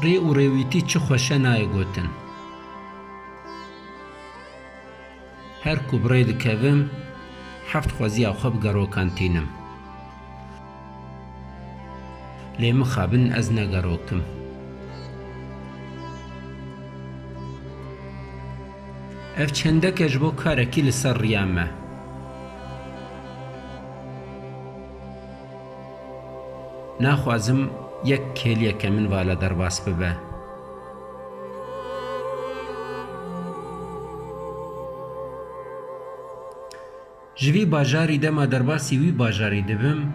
rê û rêwîtî çi xweşe nayê gotin. Her ku bi rê dikevim, heft xweziya xwe bi gerokan tînim. Lê mixabin ez ne gerokim. Ev çendeke ji bo karekî li ser riya me. Naxwazim yek kêliyeke min vala derbas bibe. Ji vî bajarî dema derbasî wî bajarî dibim,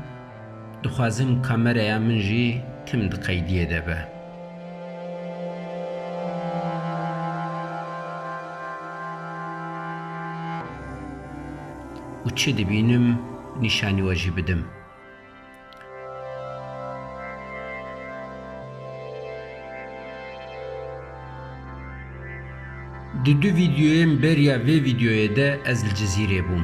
dixwazim kameraya min jî tim di qeydiyê de be. û çi dibînim nîşanî we jî bidim. Di du vîdyoyên beriya vê vîdyoyê de ez li Cizîrê bûm.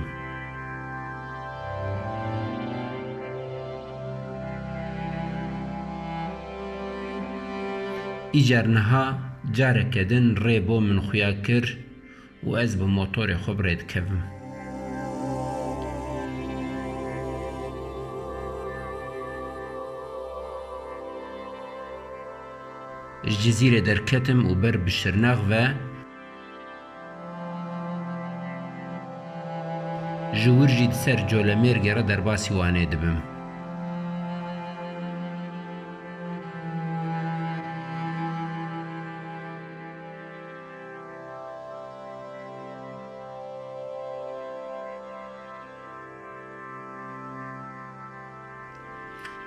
Îcar niha careke din rê bo min xuya kir û ez bi motorê xwe bi rê dikevim. Ji Cizîrê derketim û ber bi şirnex ve ji wir jî di ser colemêr gera derbasî Wanê dibim.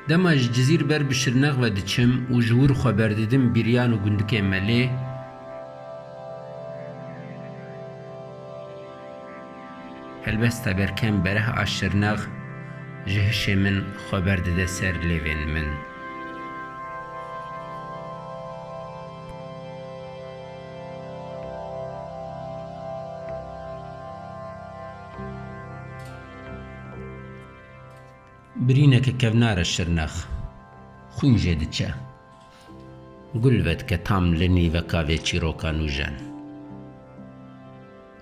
Dema ji Cizîr ber bi şirnex ve diçim û ji wir xweber didim bîriyan û Gundikê Melê, helbesta Berken Bereh a şirnex ji hişê min xweber dide ser lêvên min. Birîneke kevnare şirnex, xwîn jê diçe. Gul vedike tam li nîveka vê çîrokan û jen.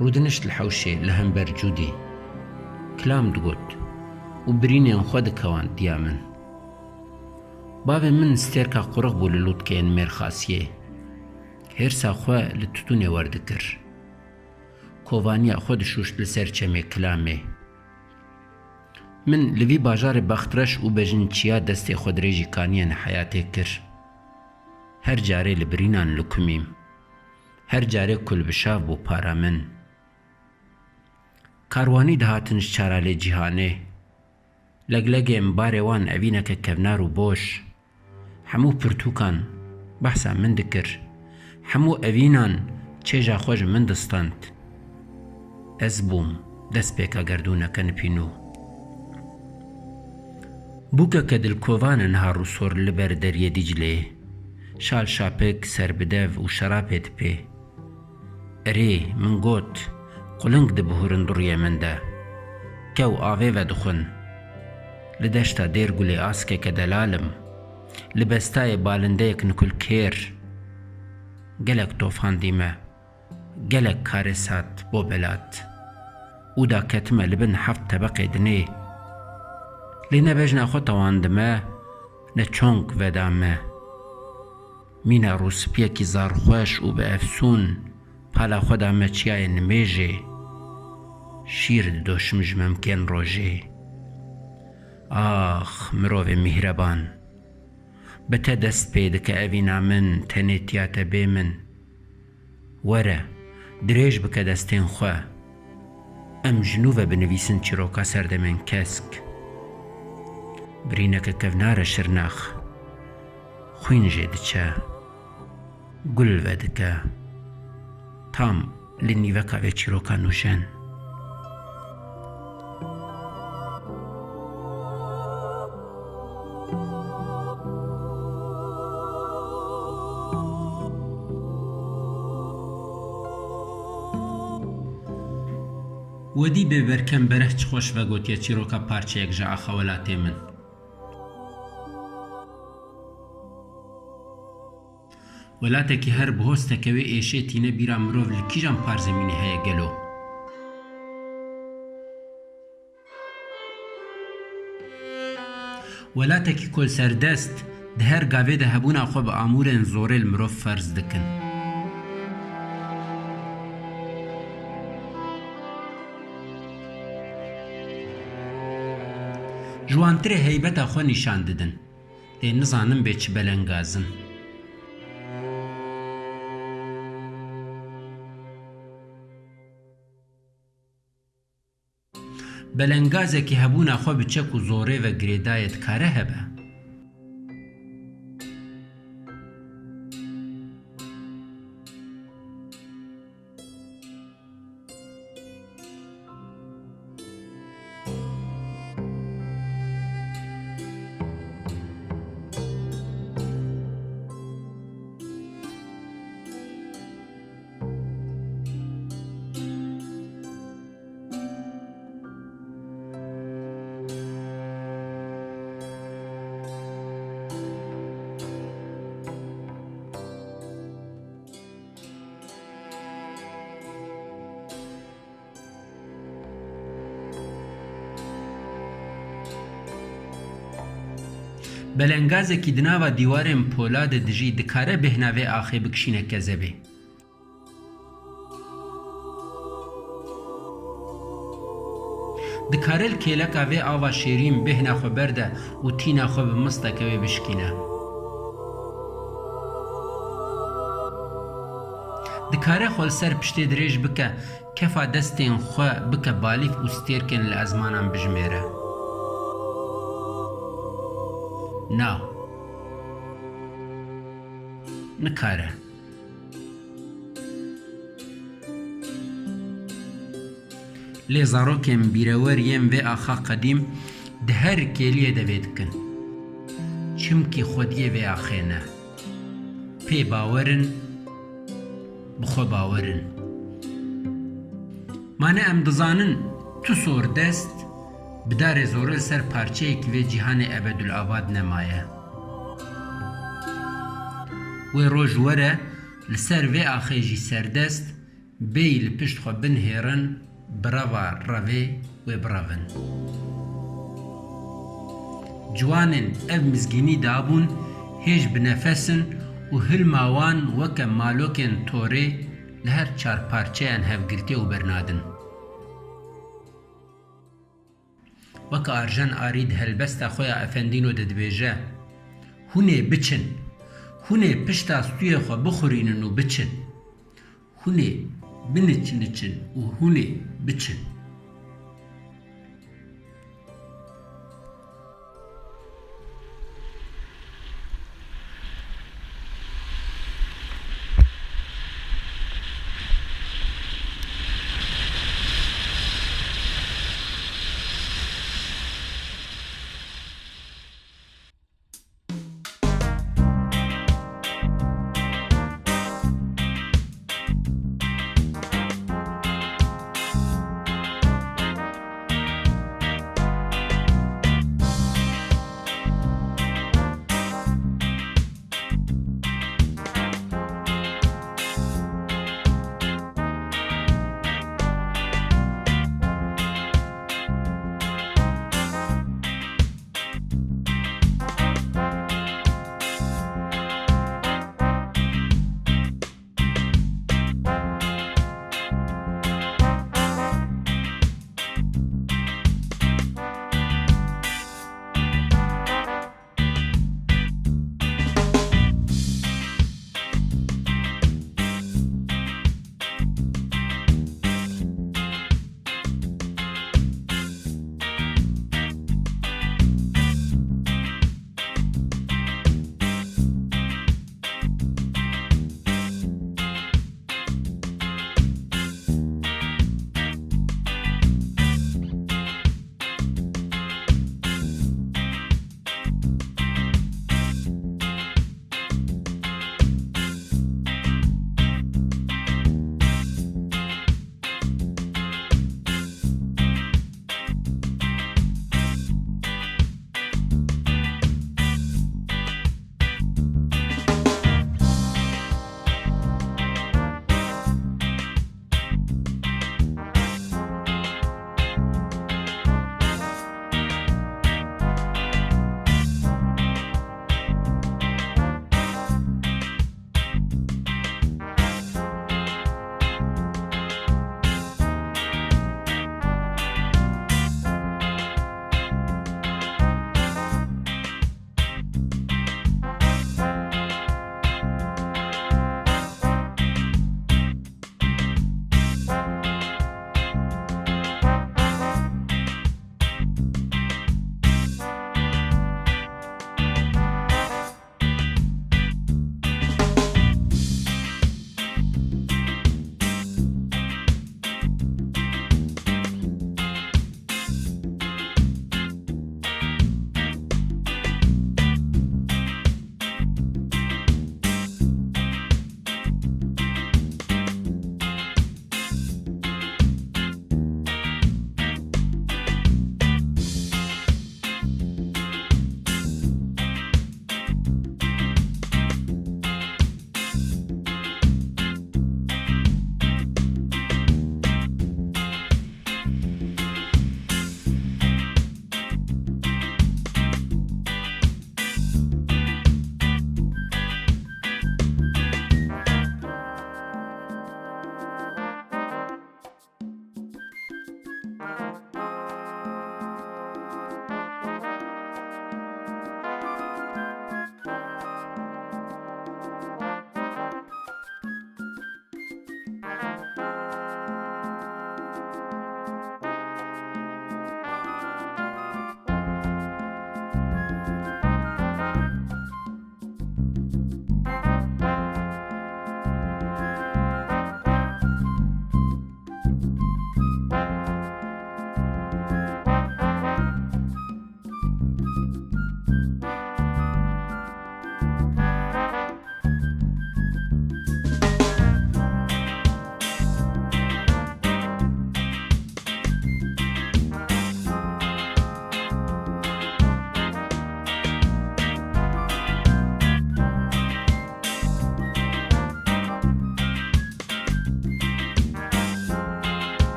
Rûdinişt li hewşê li hember cûdî. Kilam digot û birînên xwe dikewan diya min. Bavê min stêrka qurex bû li lûtkeyên mêrxasiyê. Hêrsa xwe li tutûnê werdikir. Kovaniya xwe dişûşt li ser çemê kilamê. Min li vî bajarê bextreş û bejinçiya destê xwe dirêjî kaniyên heyatê kir. Her carê li birînan likumîm. Her carê ku li bişav bû para min. Karwanî dihatin ji çara lê cîhanê. Leglegên barê wan evîneke kevnar û boş. Hemû pirtûkan behsa min dikir. Hemû evînan çêja xwe ji min distand. Ez bûm destpêka gerdûneke nipînû. Bûkeke dilkovan niha rûsor li ber deryê Diclê. Şal şapek serbidev û şerapê dipê. Erê min got quling dibihurin duriyê min de. Kew avê ve dixwin. Li deşta dêr gulê askeke delalim. Li bestayê balindeyek nikulkêr. Gelek tofandî me. Gelek karê sat bo belat. û da ketime li bin heft tebeqê dinê. Lê ne bejna xwe tewandime, ne çonk veda me. Mîna rûspiyekî zarxweş û bi efsûn pala xwe da me çiyayê nimêjê. Şîr didoşim ji memkên rojê. Ax mirovê mîhreban, bi te dest pê dike evîna min tenêtiya te bê min. Were dirêj bike destên xwe. Em ji nû ve binivîsin çîroka serdemên kesk. Birîneke kevnare şirnex, xwîn jê diçe. Gul vedike tam li nîveka vê çîrokan û jen. Wedî bê Berken Bereh çi xweş vegotiye çîroka parçeyek ji axa welatê min. Welatekî her bi hostekê wê êşê tîne bîra mirov li kîjan parzemînê heye gelo? Welatekî kolserdest di her gavê de hebûna xwe bi amûrên zorê li mirov ferz dikin. Ji wantirê heybeta xwe nîşan didin. Lê nizanim bê çi belengazin. Belengazekî hebûna xwe bi çek û zorê ve girêdayê dikare hebe? Belengazekî di nava dîwarên poladê de jî dikare bêhna vê axê bikişîne kezebê. Dikare li kêleka vê ava şêrîn bêhna xwe berde û tîna xwe bi misteke wê bişkîne. Dikare xwe li ser piştê dirêj bike, kefa destên xwe bike balîf û stêrkên li ezmanan bijimêre. Na. Nikare. Lê zarokên bîrewer yên vê axa qedîm di her kêliyê de vê dikin. Çimkî xwediyê vê axê ne. Pê bawerin, bi xwe bawerin. Mane em dizanin tu sor dest bi darê zorê ser parçeyekî vê cîhanê ebedulabad nemaye. Wê roj were li ser vê axê jî serdest bêyî li pişt xwe binhêrin bireva revê wê birevin. Ciwanên ev mizgînî dabûn hêj bi nefesin û hilma wan weke malokên torê li her çar parçeyan hevgirtî û bernadin. Weke arjan arî di helbesta xwe ya efendîno de dibêje: Hûnê biçin, hûnê pişta stûyê xwe bixurînin û biçin. Hûnê biniçiniçin û hûnê biçin.